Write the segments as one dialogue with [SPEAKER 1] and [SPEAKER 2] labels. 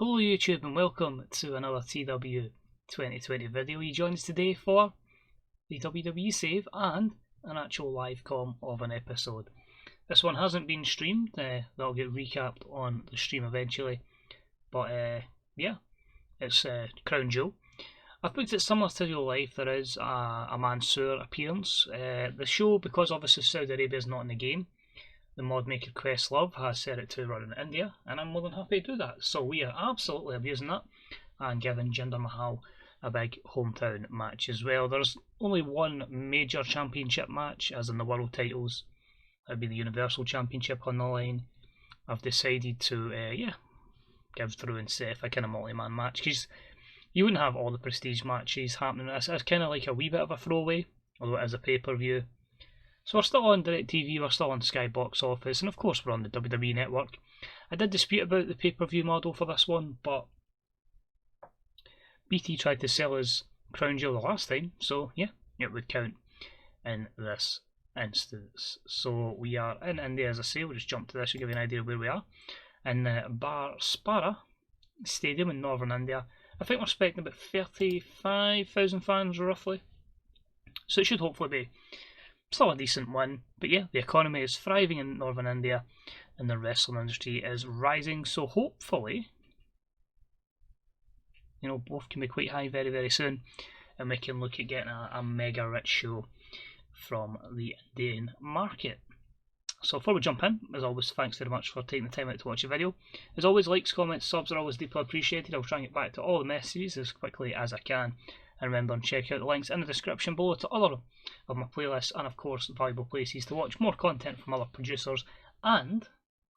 [SPEAKER 1] Hello YouTube and welcome to another TEW2020 video. You join us today for the WWE save and an actual live comm of an episode. This one hasn't been streamed, that'll get recapped on the stream eventually, but yeah, it's Crown Jewel. I've booked it similar to real life. There is a Mansoor appearance. The show, because obviously Saudi Arabia is not in the game, the mod maker Questlove has set it to run in India, and I'm more than happy to do that. So we are absolutely abusing that and giving Jinder Mahal a big hometown match as well. There's only one major championship match, as in the world titles. That would be the Universal Championship on the line. I've decided to give Drew and Seth a kind of multi-man match, because you wouldn't have all the prestige matches happening. It's kind of like a wee bit of a throwaway, although it is a pay-per-view. So we're still on DirecTV, we're still on Sky Box Office, and of course we're on the WWE Network. I did dispute about the pay-per-view model for this one, but BT tried to sell us Crown Jewel the last time, so yeah, it would count in this instance. So we are in India, as I say. We'll just jump to this to give you an idea of where we are. In Barspara Stadium in northern India. I think we're expecting about 35,000 fans roughly, so it should hopefully be still a decent one. But yeah, the economy is thriving in northern India and the wrestling industry is rising, so hopefully, you know, both can be quite high very, very soon, and we can look at getting a mega rich show from the Indian market. So before we jump in, as always, thanks very much for taking the time out to watch the video. As always, likes, comments, subs are always deeply appreciated. I'll try and get back to all the messages as quickly as I can. And remember, check out the links in the description below to other of my playlists, and of course valuable places to watch more content from other producers, and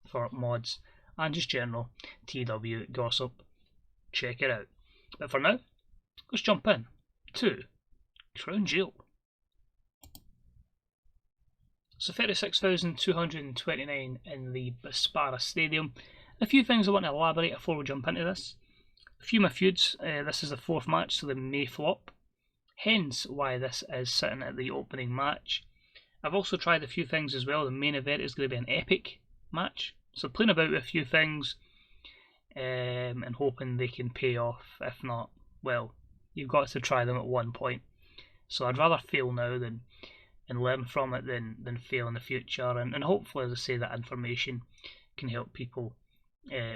[SPEAKER 1] for mods and just general TW gossip. Check it out. But for now, let's jump in to Crown Jewel. So 36,229 in the Barspara Stadium. A few things I want to elaborate before we jump into this. A few of my feuds, this is the fourth match, so they may flop, hence why this is sitting at the opening match. I've also tried a few things as well. The main event is going to be an epic match, so playing about with a few things and hoping they can pay off. If not, well, you've got to try them at one point. So I'd rather fail now and learn from it than fail in the future, and hopefully, as I say, that information can help people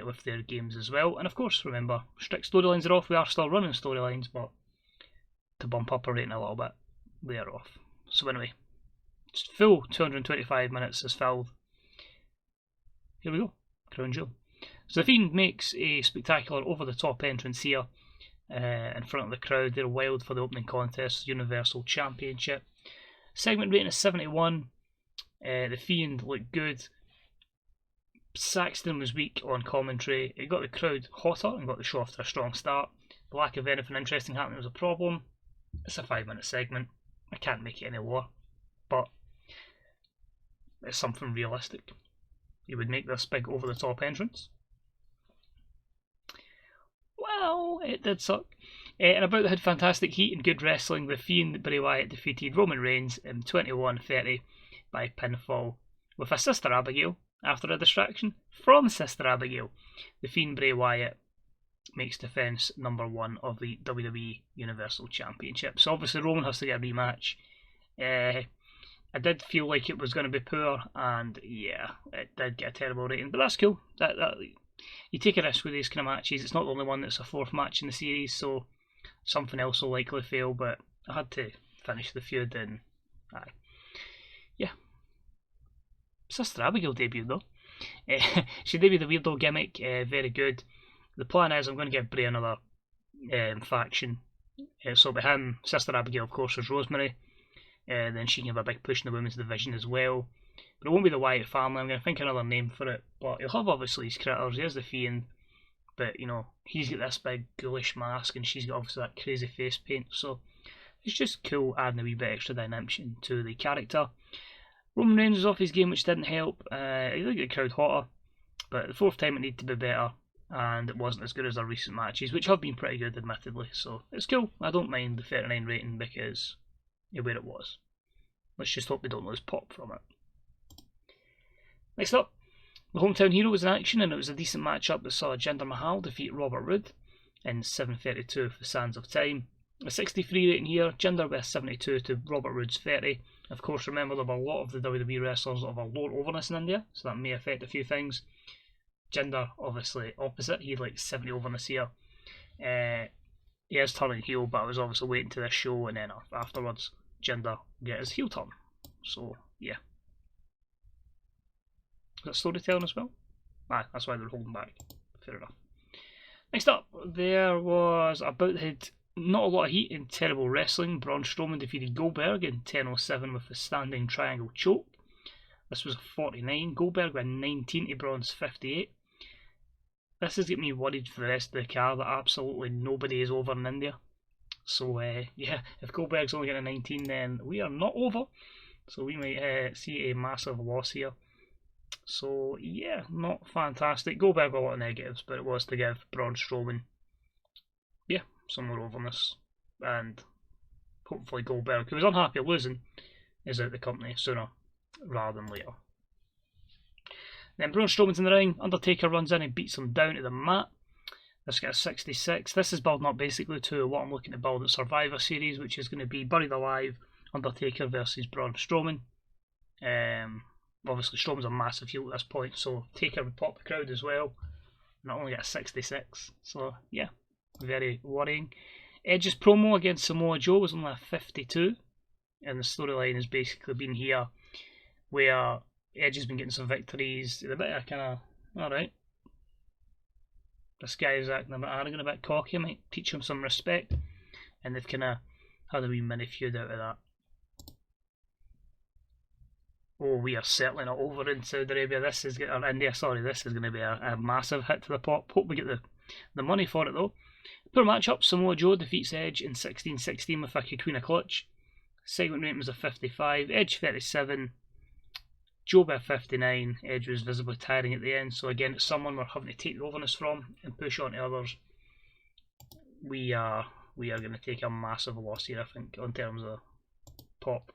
[SPEAKER 1] with their games as well. And of course, remember, strict storylines are off. We are still running storylines, but to bump up our rating a little bit, they are off. So anyway, it's full 225 minutes is filled. Here we go, Crown Jewel. So the Fiend makes a spectacular over-the-top entrance here in front of the crowd. They're wild for the opening contest, Universal Championship. Segment rating is 71. The Fiend looked good. Saxton was weak on commentary. It got the crowd hotter and got the show off to a strong start. The lack of anything interesting happening was a problem. It's a 5-minute segment. I can't make it any lower, but it's something realistic. You would make this big over-the-top entrance. Well, it did suck. And about that had fantastic heat and good wrestling. The Fiend, Bray Wyatt, defeated Roman Reigns in 21:30 by pinfall with a Sister Abigail. After a distraction from Sister Abigail, the Fiend Bray Wyatt makes defence number 1 of the WWE Universal Championship. So obviously Roman has to get a rematch. I did feel like it was going to be poor, and yeah, it did get a terrible rating, but that's cool. That you take a risk with these kind of matches. It's not the only one that's a fourth match in the series, so something else will likely fail, but I had to finish the feud, and yeah. Sister Abigail debuted though. She debuted the weirdo gimmick, very good. The plan is I'm going to give Bray another faction. So by him, Sister Abigail of course is Rosemary. Then she can have a big push in the women's division as well. But it won't be the Wyatt family. I'm going to think another name for it. But he'll have obviously his critters. He has the Fiend. But you know, he's got this big ghoulish mask, and she's got obviously that crazy face paint. So it's just cool adding a wee bit extra dimension to the character. Roman Reigns was off his game, which didn't help. He did get the crowd hotter, but the fourth time it needed to be better, and it wasn't as good as our recent matches, which have been pretty good, admittedly. So it's cool. I don't mind the 39 rating because of where it was. Let's just hope we don't lose pop from it. Next up, The Hometown Hero was in action, and it was a decent matchup that saw Jinder Mahal defeat Robert Roode in 7:32 for Sands of Time. A 63 rating here, Jinder with a 72 to Robert Roode's 30. Of course, remember there were a lot of the WWE wrestlers of a lower overness in India, so that may affect a few things. Jinder, obviously, opposite. He had like 70 overness here. He is turning heel, but I was obviously waiting to this show, and then afterwards, Jinder get his heel turn. So, yeah. Is that storytelling as well? That's why they're holding back. Fair enough. Next up, there was about the head, not a lot of heat in terrible wrestling. Braun Strowman defeated Goldberg in 10:07 with a standing triangle choke. This was a 49. Goldberg with 19 to Braun's 58. This has got me worried for the rest of the card that absolutely nobody is over in India. So, yeah, if Goldberg's only getting a 19, then we are not over. So we might see a massive loss here. So, yeah, not fantastic. Goldberg with a lot of negatives, but it was to give Braun Strowman, yeah, some more overness. And hopefully Goldberg, who was unhappy losing, is out the company sooner rather than later. Then Braun Strowman's in the ring. Undertaker runs in and beats him down to the mat. This got a 66. This is building up basically to what I'm looking to build at Survivor Series, which is going to be Buried Alive, Undertaker versus Braun Strowman. Obviously Strowman's a massive heel at this point, so Taker would pop the crowd as well. Not only got a 66, so yeah, very worrying. Edge's promo against Samoa Joe was only a 52, and the storyline has basically been here where Edge has been getting some victories. A bit of kind of, alright, this guy is acting a bit arrogant, a bit cocky, I might teach him some respect, and they've kind of had a wee mini feud out of that. Oh, we are certainly not over in Saudi Arabia. This is India. Sorry, this is going to be a massive hit to the pop. Hope we get the money for it though. Poor matchup. Samoa Joe defeats Edge in 16:16 with a Kikuna clutch. Segment rating was a 55. Edge 37. Joe by 59. Edge was visibly tiring at the end. So again, it's someone we're having to take the overness from and push on to others. We are going to take a massive loss here, I think, in terms of pop.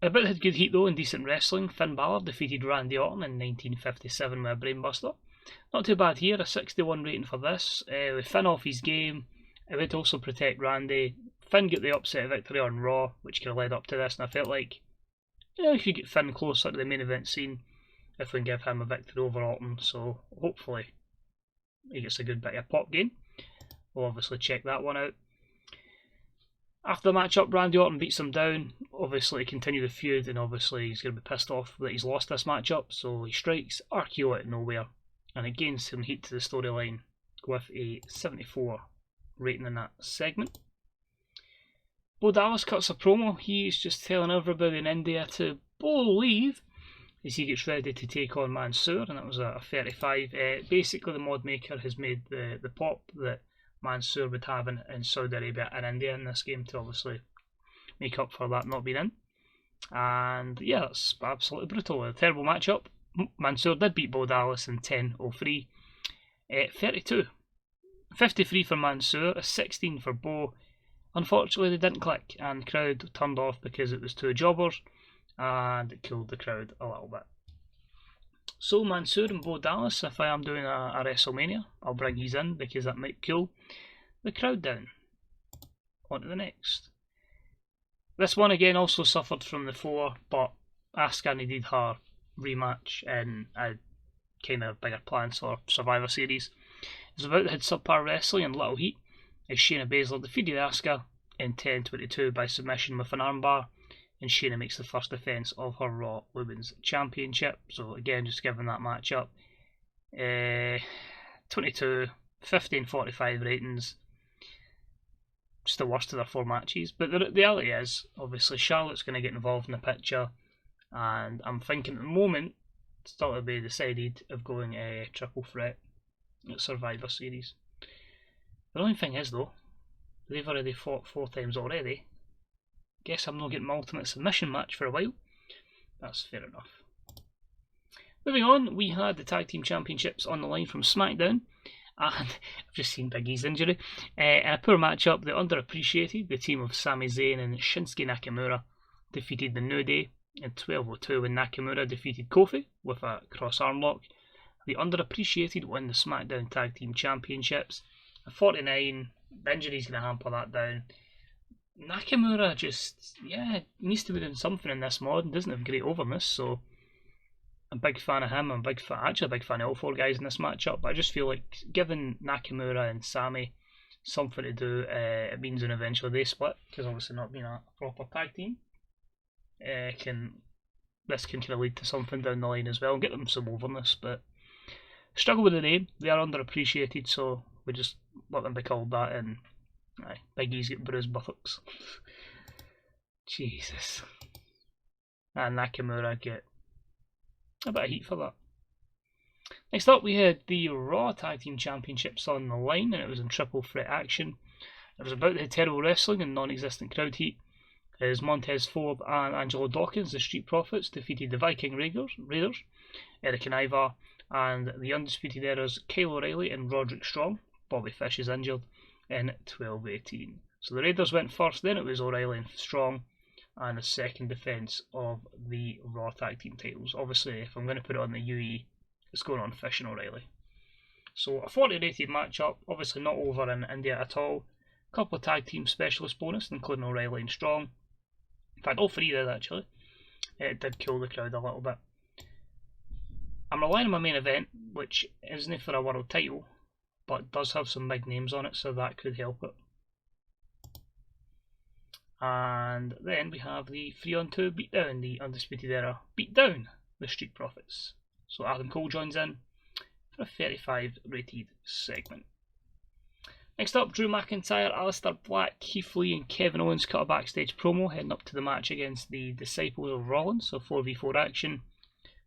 [SPEAKER 1] A bit had good heat though in decent wrestling. Finn Balor defeated Randy Orton in 1957 with a brainbuster. Not too bad here, a 61 rating for this. With Finn off his game, it would also protect Randy. Finn got the upset victory on Raw, which could have led up to this, and I felt like, yeah, if you get Finn closer to the main event scene, if we can give him a victory over Orton, so hopefully he gets a good bit of pop gain. We'll obviously check that one out. After the matchup, Randy Orton beats him down, obviously to continue the feud, and obviously he's going to be pissed off that he's lost this matchup, so he strikes RKO out of nowhere, and it gains some heat to the storyline with a 74 rating in that segment. Bo Dallas cuts a promo. He's just telling everybody in India to believe as he gets ready to take on Mansoor, and that was a 35. Basically, the mod maker has made the pop that Mansoor would have in Saudi Arabia and India in this game to obviously make up for that not being in. And yeah, that's absolutely brutal. A terrible matchup. Mansoor did beat Bo Dallas in 10:03. 32. 53 for Mansoor, a 16 for Bo. Unfortunately, they didn't click, and the crowd turned off because it was two jobbers, and it cooled the crowd a little bit. So Mansoor and Bo Dallas, if I am doing a WrestleMania, I'll bring these in because that might cool the crowd down. On to the next. This one again also suffered from the 4, but Asuka needed her rematch and kind of bigger plans for Survivor Series. It was about to hit subpar wrestling and little heat as Shayna Baszler defeated Asuka in 10:22 by submission with an armbar, and Shayna makes the first defence of her Raw Women's Championship. So again, just giving that match up. 22, 15:45 ratings. Just the worst of their 4 matches. But the reality is, obviously Charlotte's going to get involved in the picture, and I'm thinking at the moment, still to be decided, of going a triple threat at Survivor Series. The only thing is though, they've already fought 4 times already. Guess I'm not getting my ultimate submission match for a while. That's fair enough. Moving on, we had the Tag Team Championships on the line from SmackDown, and I've just seen Big E's injury. In a poor matchup, the underappreciated, the team of Sami Zayn and Shinsuke Nakamura defeated the New Day in 12:02 when Nakamura defeated Kofi with a cross arm lock. The underappreciated win the SmackDown Tag Team Championships. At 49, the injury's going to hamper that down. Nakamura just, needs to be doing something in this mod and doesn't have great overness, so I'm a big fan of him. I'm actually a big fan of all four guys in this matchup, but I just feel like giving Nakamura and Sami something to do, it means when eventually they split, because obviously not being a proper tag team, this can kind of lead to something down the line as well and get them some overness, but struggle with the name. They are underappreciated, so we just let them be called that, and Big E's get bruised buttocks. Jesus. And Nakamura get a bit of heat for that. Next up, we had the Raw Tag Team Championships on the line, and it was in triple threat action. It was about to hit terrible wrestling and non-existent crowd heat, as Montez Ford and Angelo Dawkins, the Street Profits, defeated the Viking Raiders, Eric and Ivar, and the Undisputed Era's Kyle O'Reilly and Roderick Strong. Bobby Fish is injured in 12:18. So the Raiders went first, then it was O'Reilly and Strong, and a second defence of the Raw Tag Team titles. Obviously, if I'm going to put it on the UE, it's going on Fish and O'Reilly. So a 40 rated matchup, obviously not over in India at all. A couple of tag team specialist bonus, including O'Reilly and Strong. In fact, all three did actually. It did kill the crowd a little bit. I'm relying on my main event, which isn't for a world title, but does have some big names on it, so that could help it. And then we have the 3-on-2 beatdown, the Undisputed Era beatdown the Street Profits. So Adam Cole joins in for a 35 rated segment. Next up, Drew McIntyre, Aleister Black, Keith Lee and Kevin Owens cut a backstage promo heading up to the match against the Disciples of Rollins, so 4v4 action.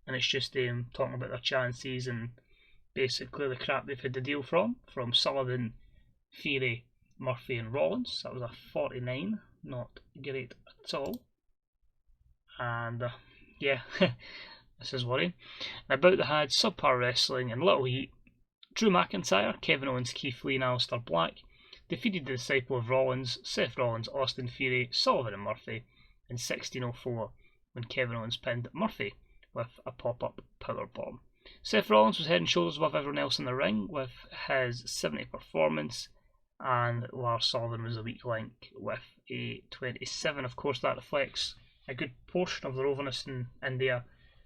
[SPEAKER 1] And it's just talking about their chances and basically the crap they've had to deal from Sullivan, Theory, Murphy and Rollins. That was a 49, not great at all. And this is worrying. About the had subpar wrestling and little heat. Drew McIntyre, Kevin Owens, Keith Lee and Aleister Black defeated the Disciple of Rollins, Seth Rollins, Austin Theory, Sullivan and Murphy in 16:04 when Kevin Owens pinned Murphy with a pop-up powerbomb. Seth Rollins was head and shoulders above everyone else in the ring with his 70 performance, and Lars Sullivan was a weak link with a 27. Of course, that reflects a good portion of their overness in India,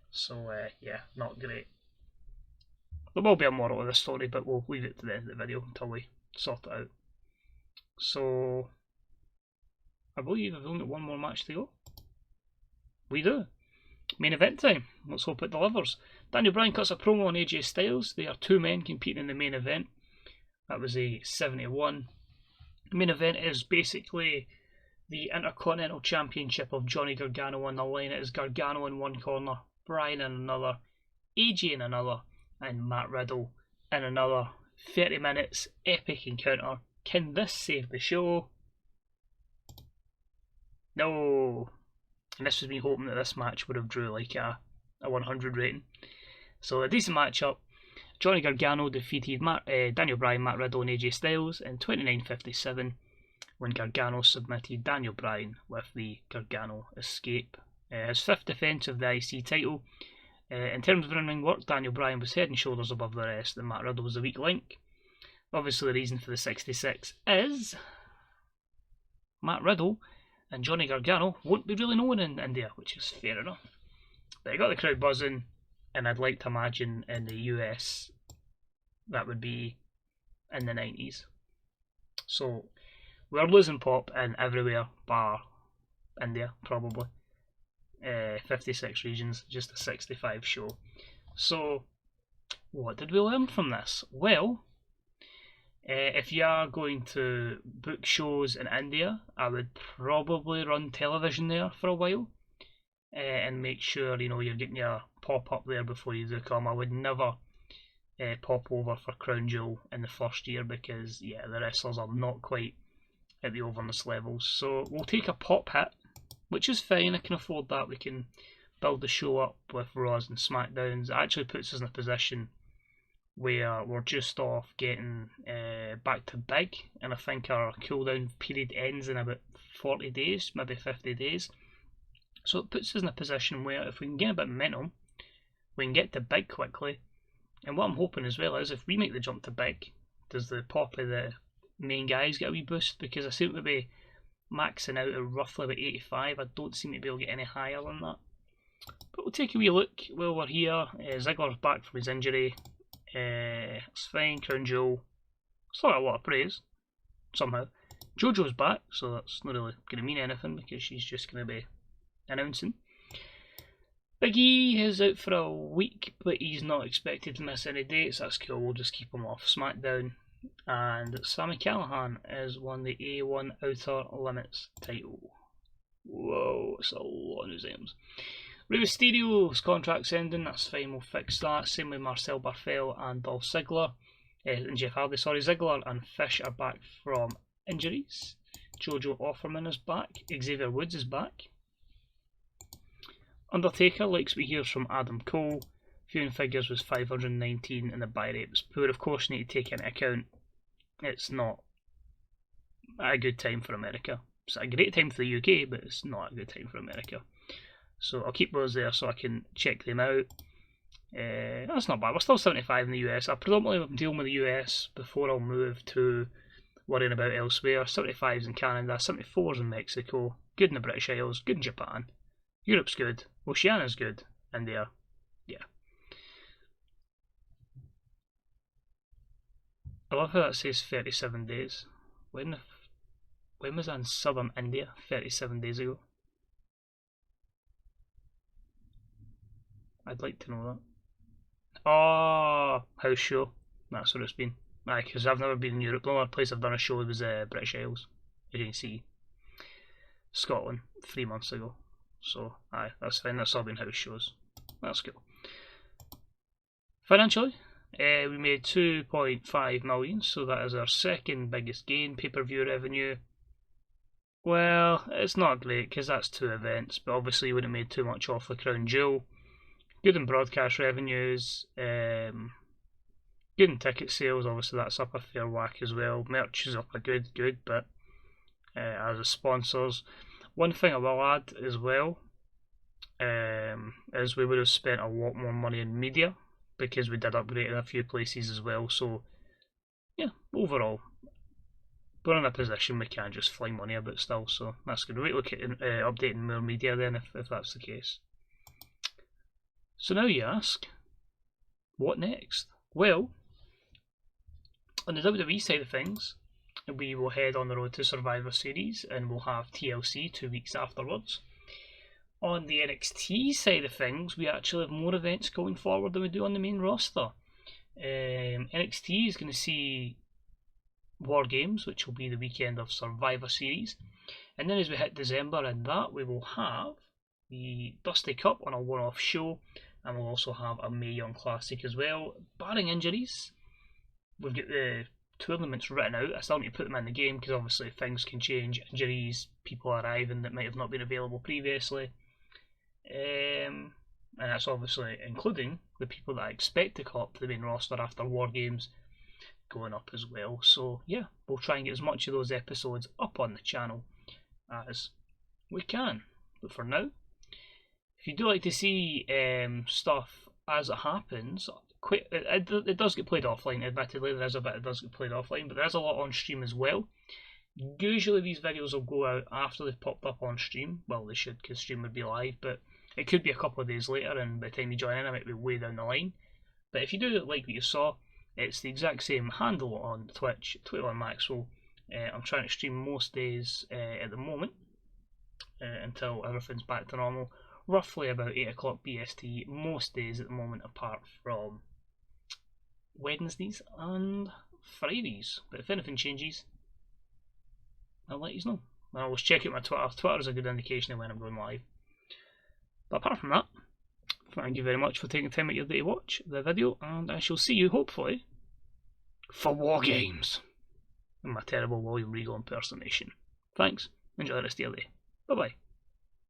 [SPEAKER 1] so not great. There will be a moral to this story, but we'll leave it to the end of the video until we sort it out. So, I believe I've only got one more match to go. We do. Main event time. Let's hope it delivers. Daniel Bryan cuts a promo on AJ Styles. They are two men competing in the main event. That was a 71. The main event is basically the Intercontinental Championship of Johnny Gargano on the line. It is Gargano in one corner, Bryan in another, AJ in another, and Matt Riddle in another. 30 minutes, epic encounter. Can this save the show? No. And this was me hoping that this match would have drew like a 100 rating. So a decent matchup. Johnny Gargano defeated Daniel Bryan, Matt Riddle and AJ Styles in 29:57 when Gargano submitted Daniel Bryan with the Gargano Escape. His fifth defence of the IC title. In terms of in-ring work, Daniel Bryan was head and shoulders above the rest, and Matt Riddle was a weak link. Obviously the reason for the 66 is Matt Riddle and Johnny Gargano won't be really known in India, which is fair enough. But I got the crowd buzzing, and I'd like to imagine in the US that would be in the 90s. So we're losing pop in everywhere bar India, probably. 56 regions, just a 65 show. So what did we learn from this? Well, if you are going to book shows in India, I would probably run television there for a while and make sure you're getting your pop up there before you do come. I would never pop over for Crown Jewel in the first year because the wrestlers are not quite at the overness levels. So we'll take a pop hit, which is fine. I can afford that. We can build the show up with Raws and SmackDowns. It actually puts us in a position where we're just off getting back to big, and I think our cooldown period ends in about 40 days, maybe 50 days. So it puts us in a position where if we can get a bit of momentum, we can get to big quickly. And what I'm hoping as well is if we make the jump to big, does the pop of the main guys get a wee boost? Because I seem to be maxing out at roughly about 85. I don't seem to be able to get any higher than that. But we'll take a wee look while we're here. Ziggler's back from his injury. It's fine. Crown Jewel. It's not a lot of praise, somehow. JoJo's back, so that's not really going to mean anything because she's just going to be announcing. Big E is out for a week, but he's not expected to miss any dates. That's cool, we'll just keep him off SmackDown. And Sami Callihan has won the A1 Outer Limits title. Whoa, it's a lot of news items. Rey Mysterio's contract's ending, that's fine, we'll fix that. Same with Marcel Barthel and Dolph Ziggler. And Jeff Hardy, sorry. Ziggler and Fish are back from injuries. Jojo Offerman is back. Xavier Woods is back. Undertaker likes we hear from Adam Cole. Viewing figures was 519 and the buy rate was poor. Of course, you need to take into account it's not a good time for America. It's a great time for the UK, but it's not a good time for America. So I'll keep those there so I can check them out. That's not bad. We're still 75 in the US. I predominantly am dealing with the US before I'll move to worrying about elsewhere. 75's in Canada, 74's in Mexico, good in the British Isles, good in Japan. Europe's good, Oceania's good, India, yeah. I love how that says 37 days. When was I in southern India 37 days ago? I'd like to know that. Oh, house show. That's what it's been. Aye, because I've never been in Europe. The only place I've done a show was British Isles. As you can see. Scotland, 3 months ago. So, aye, that's fine. That's all been house shows. That's cool. Financially, we made 2.5 million, so that is our second biggest gain. Pay-per-view revenue. Well, it's not great because that's 2 events, but obviously you wouldn't have made too much off the Crown Jewel. Good in broadcast revenues, good in ticket sales, obviously that's up a fair whack as well. Merch is up a good, but as a sponsors. One thing I will add as well is we would have spent a lot more money in media because we did upgrade in a few places as well. So yeah, overall, we're in a position we can't just fling money about still, so that's good. We'll look at updating more media then if that's the case. So now you ask, what next? Well, on the WWE side of things, we will head on the road to Survivor Series and we'll have TLC 2 weeks afterwards. On the NXT side of things, we actually have more events going forward than we do on the main roster. NXT is going to see War Games, which will be the weekend of Survivor Series. And then as we hit December and that, we will have the Dusty Cup on a one-off show. And we'll also have a Mae Young Classic as well. Barring injuries, we've got the tournaments written out. I still need to put them in the game because obviously things can change. Injuries, people arriving that might have not been available previously. And that's obviously including the people that I expect to call up to the main roster after War Games going up as well. So yeah, we'll try and get as much of those episodes up on the channel as we can. But for now, if you do like to see stuff as it happens, it does get played offline, admittedly. There is a bit that does get played offline, but there's a lot on stream as well. Usually these videos will go out after they've popped up on stream. Well, they should, because stream would be live, but it could be a couple of days later, and by the time you join in, it might be way down the line. But if you do like what you saw, it's the exact same handle on Twitch, 21 Maxwell. I'm trying to stream most days at the moment, until everything's back to normal. Roughly about 8 o'clock BST most days at the moment, apart from Wednesdays and Fridays. But if anything changes, I'll let you know. I'll always check out my Twitter. Twitter is a good indication of when I'm going live. But apart from that, thank you very much for taking time out of your day to watch the video, and I shall see you hopefully for War Games in my terrible William Regal impersonation. Thanks, enjoy the rest of your day. Bye bye.